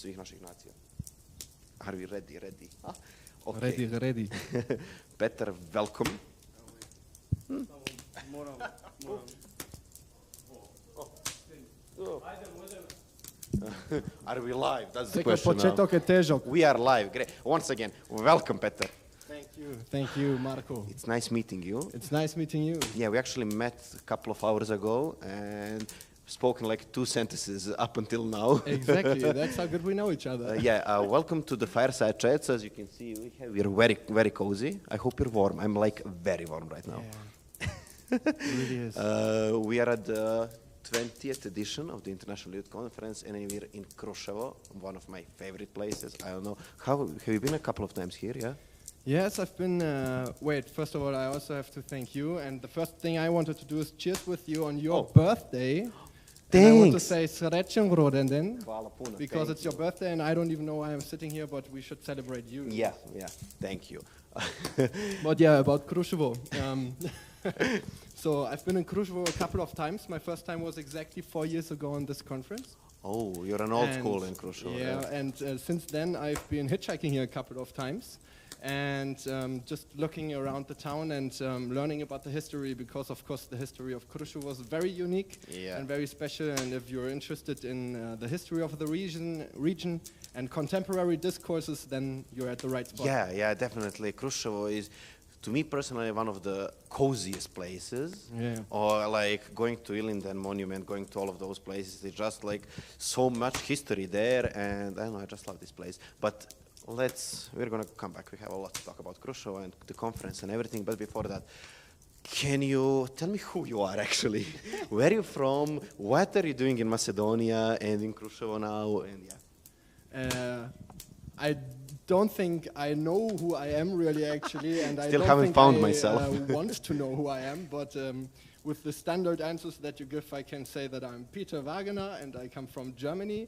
svih naših nacija. Are we ready? Okay. Ready. Petar, welcome. Are we live? That's the question now. Početak je težak. We are live. Great. Once again, welcome, Petar. Thank you, Marko. It's nice meeting you. It's nice meeting you. Yeah, we actually met a couple of hours ago and spoken like 2 sentences up until now. Exactly, that's how good we know each other. Welcome to the Fireside chats. As you can see, we're very, very cozy. I hope you're warm. I'm like very warm right now. Yeah. It really is. We are at the 20th edition of the International Youth Conference, and we're in Krushevo, one of my favorite places. I don't know, have you been a couple of times here, yeah? Yes, I've been, first of all, I also have to thank you, and the first thing I wanted to do is cheers with you on your birthday. Thanks. And I want to say srećan rođendan, Hvala puno. because it's your birthday, and I don't even know why I'm sitting here, but we should celebrate you. Yeah, thank you. But yeah, about Krushevo. So I've been in Krushevo a couple of times. My first time was exactly 4 years ago on this conference. Oh, you're an old school in Krushevo. Yeah, and since then I've been hitchhiking here a couple of times and just looking around the town and learning about the history, because of course the history of Krushevo was very unique and very special, and if you're interested in the history of the region and contemporary discourses, then you're at the right spot. Yeah, definitely. Krushevo is, to me personally, one of the coziest places. Yeah. Or like going to Ilinden Monument, going to all of those places. It's just like so much history there, and I don't know, I just love this place. But we're gonna come back. We have a lot to talk about Krushevo and the conference and everything. But before that, can you tell me who you are actually? Where are you from? What are you doing in Macedonia and in Krushevo now? And I don't think I know who I am really, actually, and I still don't haven't think found I myself. want to know who I am, but with the standard answers that you give, I can say that I'm Peter Wagener and I come from Germany.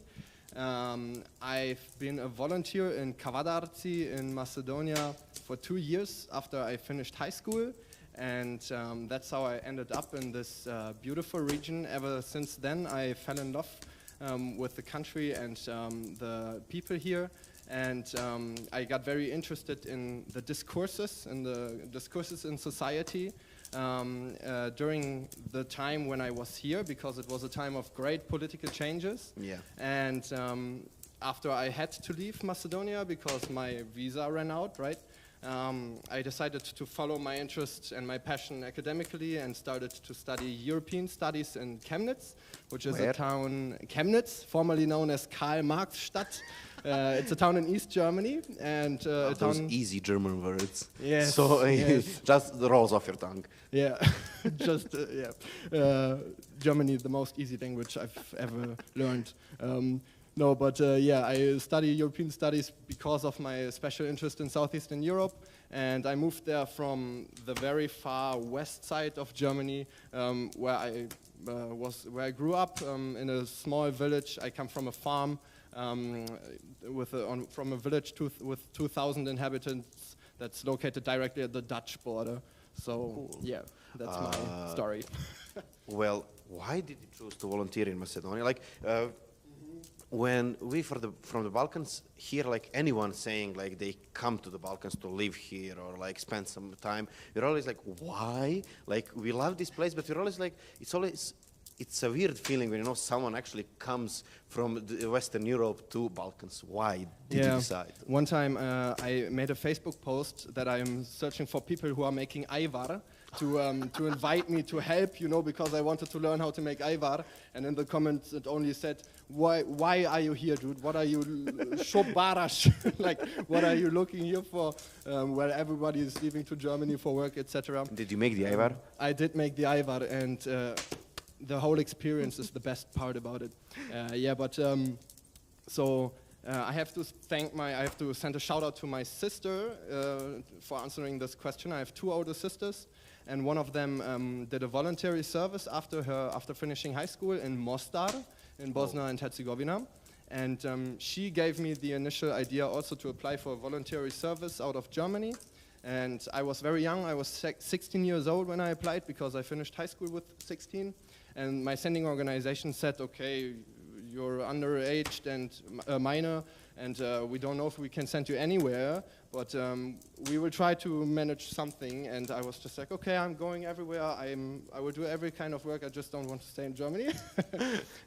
I've been a volunteer in Kavadarci in Macedonia for 2 years after I finished high school, and that's how I ended up in this beautiful region. Ever since then, I fell in love with the country and the people here. And I got very interested in the discourses in society during the time when I was here, because it was a time of great political changes. Yeah. And after I had to leave Macedonia because my visa ran out, right? I decided to follow my interest and my passion academically and started to study European studies in Chemnitz, which is a town, Chemnitz, formerly known as Karl-Marx-Stadt. It's a town in East Germany, and those easy German words. Yes. So just rolls off your tongue. Yeah, Germany, the most easy language I've ever learned. I study European studies because of my special interest in Southeastern Europe, and I moved there from the very far west side of Germany, where I grew up in a small village. I come from a farm from a village with 2,000 inhabitants that's located directly at the Dutch border. So cool. Yeah, that's my story. Well, why did you choose to volunteer in Macedonia? Like. When we from the Balkans hear like anyone saying like they come to the Balkans to live here or like spend some time, we're always like, why? Like, we love this place, but we're always like, it's a weird feeling when you know someone actually comes from Western Europe to Balkans. Why did you decide? One time I made a Facebook post that I'm searching for people who are making ajvar to invite me to help, because I wanted to learn how to make ajvar. And in the comments it only said, why are you here, dude? What are you, shobarash? Like, what are you looking here for? Where everybody is leaving to Germany for work, etc. Did you make the ajvar? I did make the ajvar, and the whole experience is the best part about it. I have to send a shout out to my sister for answering this question. I have 2 older sisters, and one of them did a voluntary service after finishing high school in Mostar, in Bosnia and Herzegovina. And she gave me the initial idea also to apply for a voluntary service out of Germany. And I was very young. I was 16 years old when I applied, because I finished high school with 16. And my sending organization said, okay, you're underage and a minor, and we don't know if we can send you anywhere, but we will try to manage something. And I was just like, okay, I'm going everywhere. I will do every kind of work. I just don't want to stay in Germany.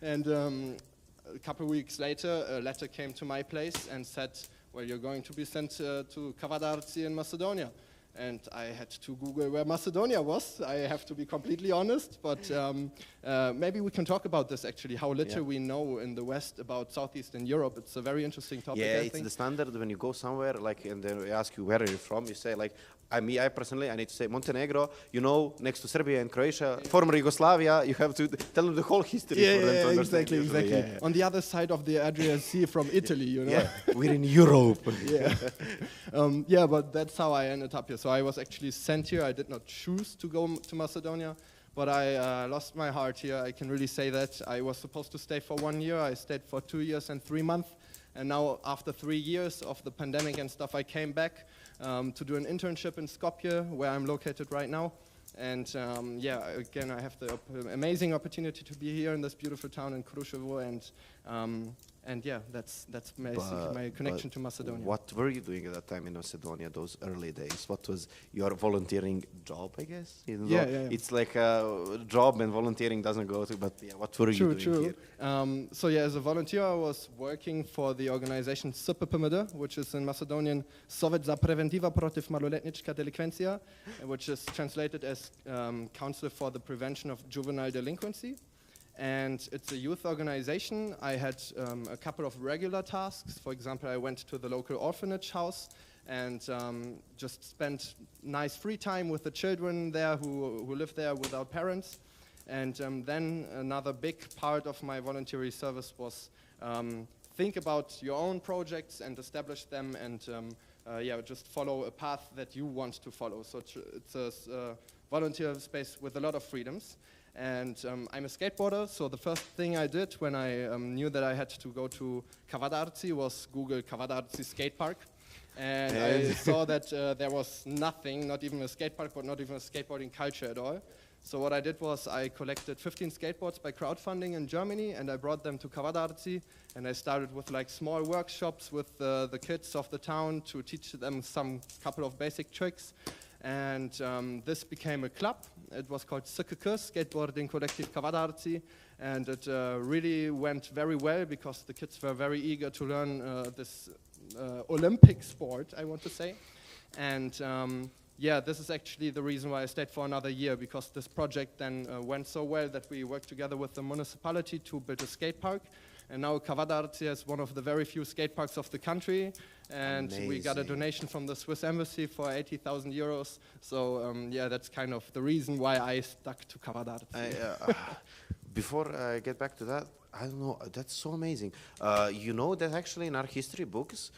And a couple of weeks later, a letter came to my place and said, well, you're going to be sent to Kavadarci in Macedonia. And I had to Google where Macedonia was. I have to be completely honest, but maybe we can talk about this actually, how little we know in the West about Southeastern Europe. It's a very interesting topic, Yeah, I it's think. the standard when you go somewhere, like, and then they ask you where are you from, you say like, I personally, I need to say Montenegro, you know, next to Serbia and Croatia, former Yugoslavia, you have to tell them the whole history for them to understand. Exactly. Yeah. On the other side of the Adriatic Sea from Italy, you know. Yeah, we're in Europe. Yeah, but that's how I ended up here. So I was actually sent here. I did not choose to go to Macedonia, but I lost my heart here. I can really say that. I was supposed to stay for 1 year. I stayed for 2 years and 3 months. And now, after 3 years of the pandemic and stuff, I came back to do an internship in Skopje, where I'm located right now. And yeah, again, I have the amazing opportunity to be here in this beautiful town in Krushevo, and yeah, that's basically my connection to Macedonia. What were you doing at that time in Macedonia, those early days? What was your volunteering job, I guess? Yeah. It's like a job and volunteering doesn't go to, but yeah, what were you doing here? So yeah, as a volunteer, I was working for the organization SPPMD, which is in Macedonian Sovet za preventiva protiv maloletnička delikvencija, which is translated as Council for the Prevention of Juvenile Delinquency. And it's a youth organization. I had a couple of regular tasks. For example, I went to the local orphanage house and just spent nice free time with the children there who live there without parents. And then another big part of my voluntary service was think about your own projects and establish them, and yeah, just follow a path that you want to follow. So it's a volunteer space with a lot of freedoms. And I'm a skateboarder, so the first thing I did when I knew that I had to go to Kavadarci was Google Kavadarci skate park. And I saw that there was nothing, not even a skate park, but not even a skateboarding culture at all. So what I did was I collected 15 skateboards by crowdfunding in Germany, and I brought them to Kavadarci, and I started with like small workshops with the kids of the town to teach them some couple of basic tricks. And this became a club. It was called SKK, Skateboarding Collective Kavadarci, and it really went very well because the kids were very eager to learn this Olympic sport, I want to say. And yeah, this is actually the reason why I stayed for another year, because this project then went so well that we worked together with the municipality to build a skate park. And now Kavadarci is one of the very few skate parks of the country. And we got a donation from the Swiss embassy for 80,000 euros. So yeah, that's kind of the reason why I stuck to Kavadarci. Before I get back to that, I don't know, that's so amazing. You know that actually in our history books,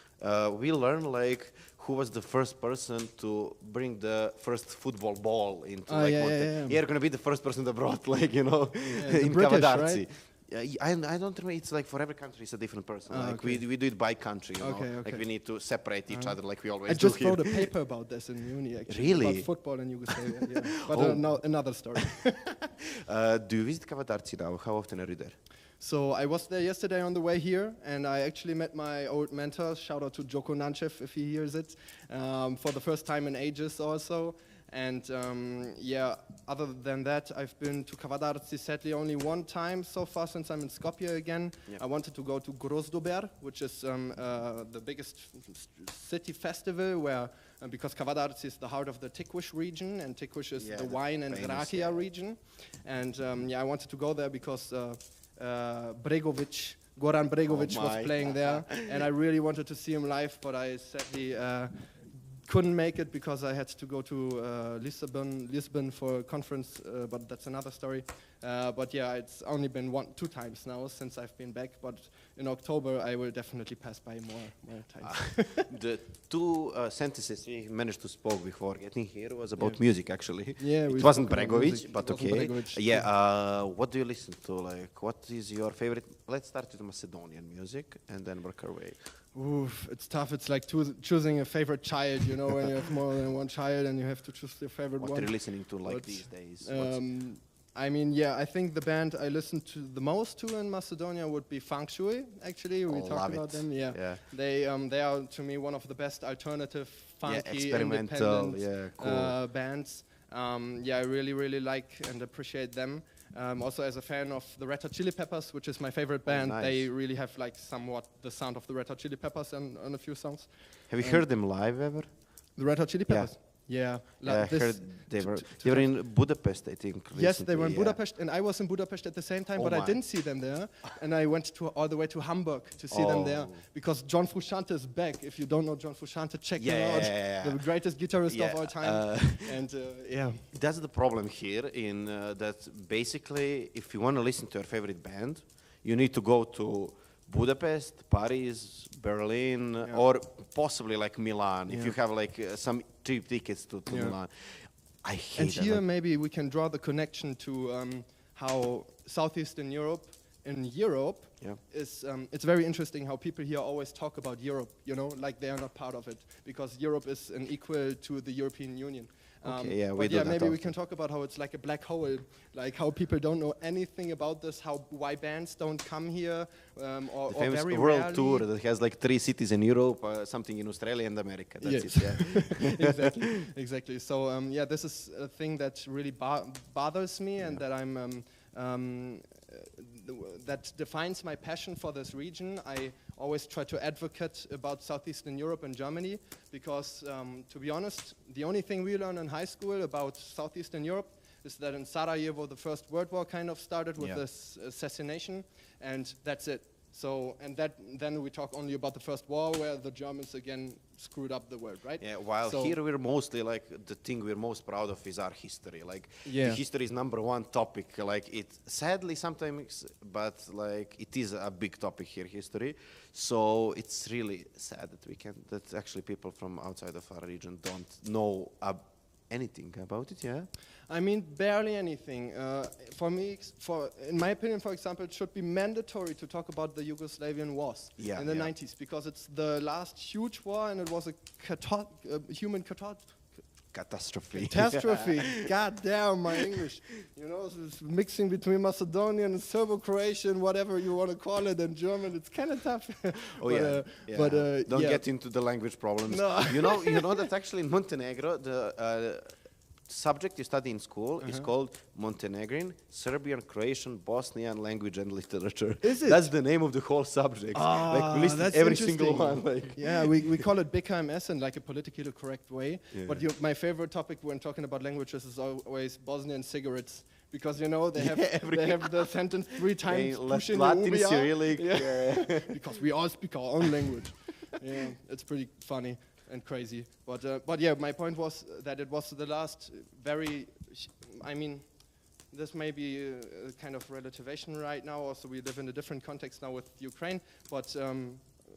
we learn like who was the first person to bring the first football ball into like yeah. You're gonna be the first person that brought like, you know, in British, Kavadarci. right? I don't remember, it's like for every country it's a different person. Like okay. we do it by country, you know. Okay. Like we need to separate each other like we always I do just here. wrote a paper about this in uni, actually. Really? About football in Yugoslavia, yeah. But another story. Do you visit Kavadarci now? How often are you there? So I was there yesterday on the way here, and I actually met my old mentor, shout out to Joko Nanchev if he hears it, for the first time in ages also. And yeah, other than that, I've been to Kavadarci sadly only one time so far since I'm in Skopje again. I wanted to go to Grozdober, which is the biggest city festival where, because Kavadarci is the heart of the Tikvish region, and Tikvish is the wine and rakia region. And yeah, I wanted to go there because Goran Bregovic was playing there, and I really wanted to see him live, but I sadly couldn't make it because I had to go to Lisbon for a conference, but that's another story. But yeah, it's only been 2 times now since I've been back, but in October I will definitely pass by more times. The 2 sentences we managed to speak before getting here was about music actually. Yeah, it wasn't Bregovic, music, but it wasn't Bregovic. Yeah, what do you listen to? Like, what is your favorite? Let's start with Macedonian music and then work our way. Oof, it's tough. It's like choosing a favorite child, you know, when you have more than one child and you have to choose your favorite one. What are you listening to like these days? I mean, yeah, I think the band I listened to the most to in Macedonia would be Feng Shui. Actually, we talked about them. Yeah, they are to me one of the best alternative, funky, experimental, independent cool. bands. Yeah, I really like and appreciate them. Also, as a fan of the Red Hot Chili Peppers, which is my favorite band, nice. they really have like somewhat the sound of the Red Hot Chili Peppers on a few songs. Have you heard them live ever? The Red Hot Chili Peppers? Yeah. I heard they were in Budapest, I think. Recently. Yes, they were in Budapest, and I was in Budapest at the same time, but I didn't see them there. And I went all the way to Hamburg to see them there, because John Frusciante is back. If you don't know John Frusciante, check him out. The greatest guitarist of all time. And that's the problem here, in that basically, if you want to listen to your favorite band, you need to go to Budapest, Paris, Berlin, or possibly like Milan, if you have like some cheap tickets to Milan. I hate and here maybe we can draw the connection to how Southeastern Europe is, it's very interesting how people here always talk about Europe, you know, like they are not part of it, because Europe is an equal to the European Union. Maybe we can talk about how it's like a black hole, like how people don't know anything about this, why bands don't come here, or famous very world rarely. tour that has like 3 cities in Europe, something in Australia and America. That's it. Yeah. Exactly. So this is a thing that really bothers me, and that that defines my passion for this region. I always try to advocate about Southeastern Europe and Germany, because, to be honest, the only thing we learn in high school about Southeastern Europe is that in Sarajevo the First World War kind of started with this assassination, and that's it. So, and then we talk only about the First War, where the Germans again screwed up the world, right? Yeah, while here we're mostly like, the thing we're most proud of is our history. Like, the history is #1 topic. Like, it sadly sometimes, but like, it is a big topic here, history. So it's really sad that actually people from outside of our region don't know anything about it. Yeah. I mean, barely anything. For me, in my opinion, for example, it should be mandatory to talk about the Yugoslavian wars in the 90s, because it's the last huge war, and it was a human catastrophe. God damn, my English. You know, it's mixing between Macedonian and Serbo-Croatian, whatever you want to call it, and German. It's kind of tough. But don't get into the language problems. No. you know that actually in Montenegro, the subject you study in school is called Montenegrin, Serbian, Croatian, Bosnian language and literature. Is it? That's the name of the whole subject. Like, we listed every single one. Like. Yeah, we call it BKMS in like a politically correct way. Yeah. But my favorite topic when talking about languages is always Bosnian cigarettes. Because, you know, they have the sentence 3 times, Latin, Cyrillic. Because we all speak our own language. Yeah, it's pretty funny and crazy, but yeah, my point was that it was the last I mean, this may be a kind of relativation right now. Also, we live in a different context now with Ukraine, but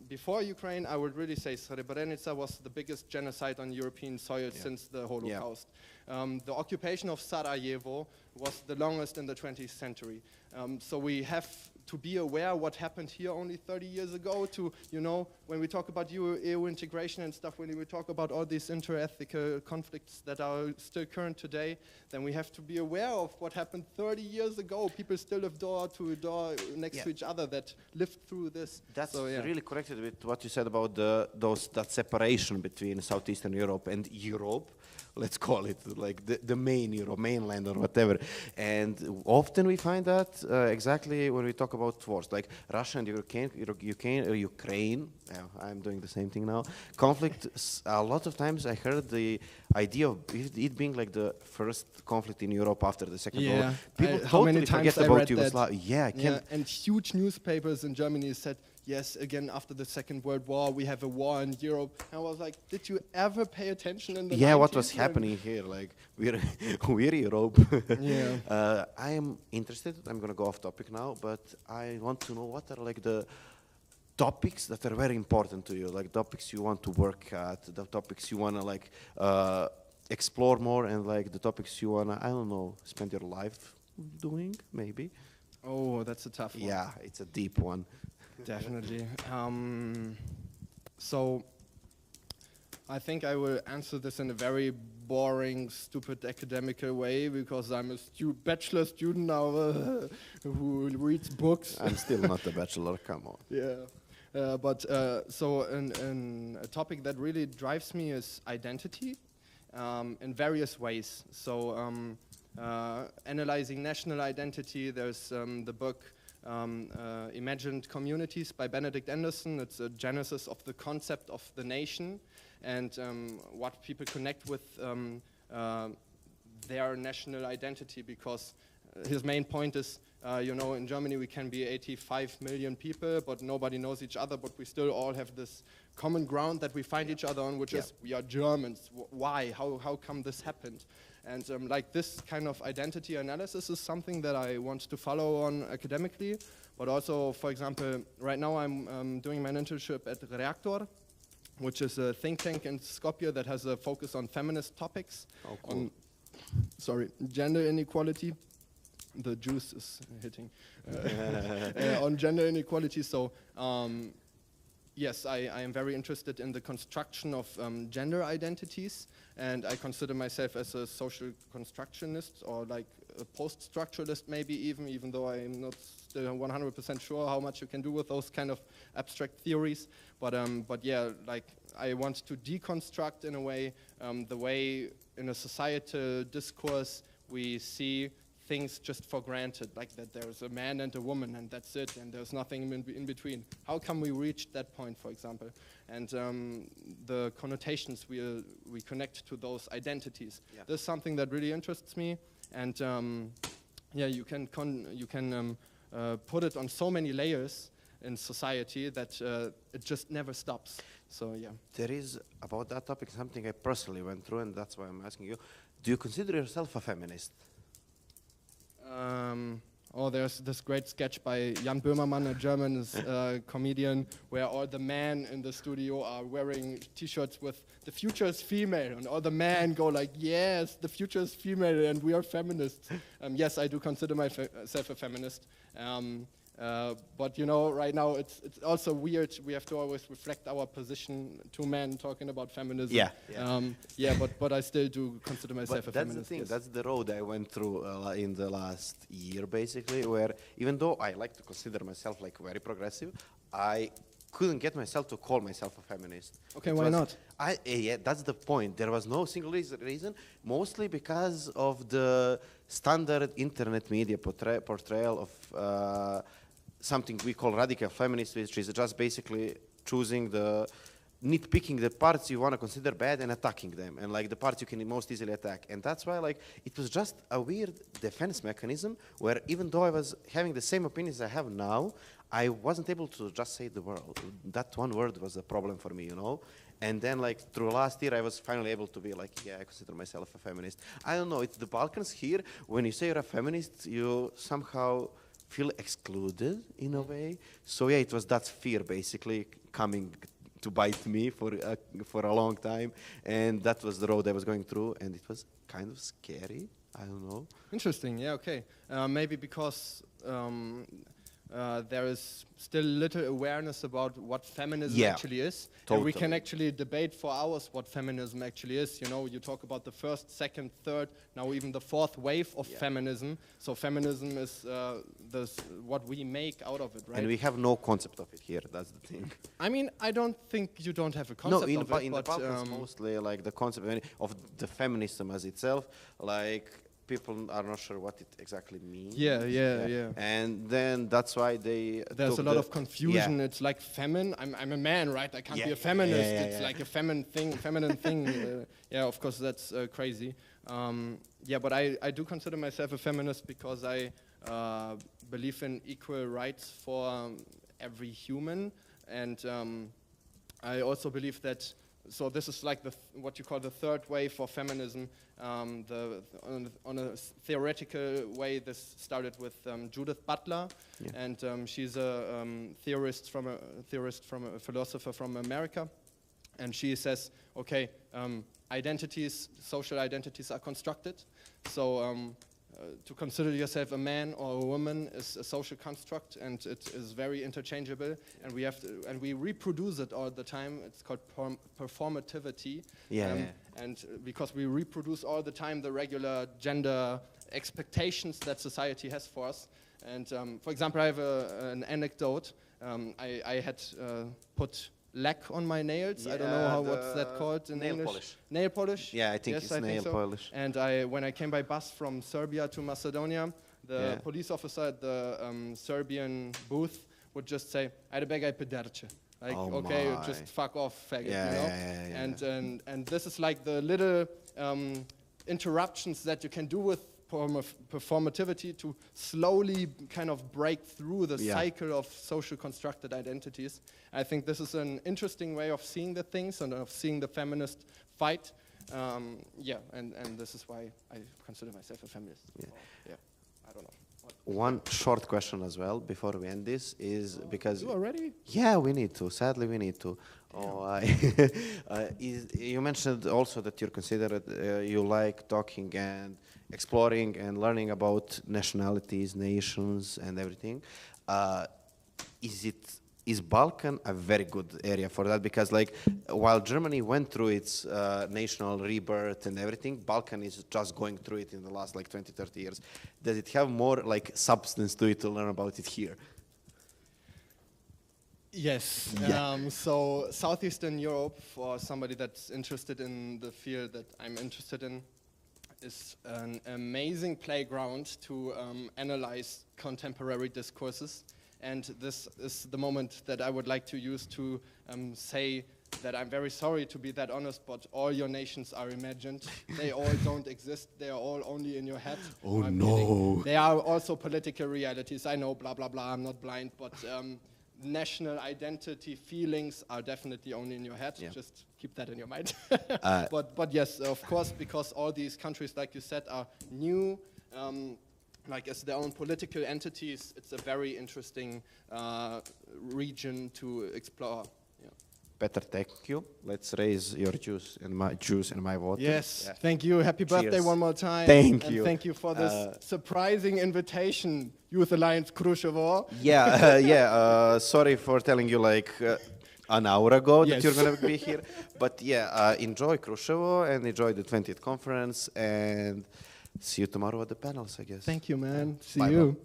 before Ukraine, I would really say Srebrenica was the biggest genocide on European soil since the Holocaust. The occupation of Sarajevo was the longest in the 20th century. So we have to be aware what happened here only 30 years ago, to, you know, when we talk about EU integration and stuff, when we talk about all these inter-ethical conflicts that are still current today, then we have to be aware of what happened 30 years ago. People still live door to door next to each other that lived through this. That's really connected with what you said about that separation between Southeastern Europe and Europe. Let's call it like the main Europe, mainland or whatever. And often we find that exactly when we talk about wars, like Russia and Ukraine, I'm doing the same thing now, conflict, a lot of times I heard the idea of it being like the first conflict in Europe after the Second World War. People totally forget about Yugoslavia. And huge newspapers in Germany said, yes, again, after the Second World War, we have a war in Europe. And I was like, did you ever pay attention in the 90s? What was happening here? Like, we're Europe. I am interested. I'm going to go off topic now, but I want to know what are like the topics that are very important to you, like topics you want to work at, the topics you want to like explore more, and like the topics you want to, I don't know, spend your life doing, maybe. Oh, that's a tough one. Yeah, it's a deep one. Definitely. So I think I will answer this in a very boring, stupid academical way because I'm a bachelor student now who reads books. I'm still not a bachelor, come on. Yeah. So a topic that really drives me is identity in various ways. So analyzing national identity, there's the book Imagined Communities by Benedict Anderson. It's a genesis of the concept of the nation and what people connect with their national identity, because his main point is, you know, in Germany we can be 85 million people, but nobody knows each other, but we still all have this common ground that we find each other on, which is we are Germans. Why? How come this happened? And like this kind of identity analysis is something that I want to follow on academically, but also, for example, right now I'm doing my internship at Reaktor, which is a think tank in Skopje that has a focus on feminist topics, on gender inequality. The juice is hitting on gender inequality. So yes, I am very interested in the construction of gender identities, and I consider myself as a social constructionist or like a post-structuralist maybe even though I'm not still 100% sure how much you can do with those kind of abstract theories. But yeah, like I want to deconstruct in a way the way in a societal discourse we see things just for granted, like that there's a man and a woman and that's it, and there's nothing in between. How can we reach that point, for example? And the connotations we connect to those identities. Yeah. This is something that really interests me, and yeah, you can put it on so many layers in society that it just never stops. So yeah. There is, about that topic, something I personally went through, and that's why I'm asking you. Do you consider yourself a feminist? There's this great sketch by Jan Böhmermann, a German comedian, where all the men in the studio are wearing T-shirts with "the future is female," and all the men go like, "Yes, the future is female, and we are feminists." Yes, I do consider myself a feminist. But you know, right now it's also weird. We have to always reflect our position. Two men talking about feminism. Yeah. But I still do consider myself a feminist. That's the thing. Yes. That's the road I went through in the last year, basically. Where even though I like to consider myself like very progressive, I couldn't get myself to call myself a feminist. Okay, why not? Yeah, that's the point. There was no single reason, mostly because of the standard internet media portrayal of something we call radical feminist, which is just basically nitpicking the parts you want to consider bad and attacking them, and like the parts you can most easily attack. And that's why like it was just a weird defense mechanism where even though I was having the same opinions I have now, I wasn't able to just say the word. That one word was a problem for me, you know? And then like through last year, I was finally able to be like, yeah, I consider myself a feminist. I don't know, it's the Balkans here. When you say you're a feminist, you somehow feel excluded in a way. So yeah, it was that fear basically coming to bite me for a long time. And that was the road I was going through, and it was kind of scary. I don't know. Interesting, yeah, okay. Maybe because there is still little awareness about what feminism actually is. Totally. And we can actually debate for hours what feminism actually is. You know, you talk about the first, second, third, now even the fourth wave of feminism. So feminism is what we make out of it, right? And we have no concept of it here, that's the thing. I mean, I don't think you don't have a concept of it. No, in the Balkans mostly, like the concept of the feminism as itself, like people are not sure what it exactly means. Yeah. And then that's why there's a lot of confusion. Yeah. It's like I'm a man, right? I can't be a feminist. It's like a feminine thing. Yeah, of course, that's crazy. But I do consider myself a feminist because I believe in equal rights for every human. And I also believe that, so this is like what you call the third wave of feminism. On a theoretical way, this started with Judith Butler, and she's a philosopher from America, and she says, okay, social identities are constructed, so to consider yourself a man or a woman is a social construct, and it is very interchangeable, and we reproduce it all the time. It's called performativity. And because we reproduce all the time the regular gender expectations that society has for us. And for example, I have an anecdote. I had put lac on my nails. I don't know what's that called in English. Polish. Nail polish? Yeah, I think yes, it's I nail think so. polish. And when I came by bus from Serbia to Macedonia, the police officer at the Serbian booth would just say, "Ajde begaj pederče." Like, okay, just fuck off, faggot, you know? And this is like the little interruptions that you can do with performativity to slowly kind of break through the cycle of social constructed identities. I think this is an interesting way of seeing the things and of seeing the feminist fight. And this is why I consider myself a feminist. I don't know. One short question as well before we end this is because... You already? Yeah, we need to. Sadly, we need to. You mentioned also that you're considered, you like talking and exploring and learning about nationalities, nations, and everything. Is Balkan a very good area for that? Because like while Germany went through its national rebirth and everything, Balkan is just going through it in the last like 20, 30 years. Does it have more like substance to it to learn about it here? Yes. So Southeastern Europe, for somebody that's interested in the field that I'm interested in, is an amazing playground to analyze contemporary discourses. And this is the moment that I would like to use to say that I'm very sorry to be that honest, but all your nations are imagined. They all don't exist. They are all only in your head. Oh, no. They are also political realities. I know, blah, blah, blah. I'm not blind, but national identity feelings are definitely only in your head. Yeah. Just keep that in your mind. But yes, of course, because all these countries, like you said, are new, like as their own political entities, it's a very interesting region to explore. Yeah. Peter, thank you. Let's raise your juice and my water. Yes, thank you. Happy birthday one more time. Thank and you. Thank you for this surprising invitation, Youth Alliance Krushevo. Sorry for telling you like an hour ago that you're going to be here. But enjoy Krushevo and enjoy the 20th conference, and see you tomorrow at the panels, I guess. Thank you, man. See Bye. you.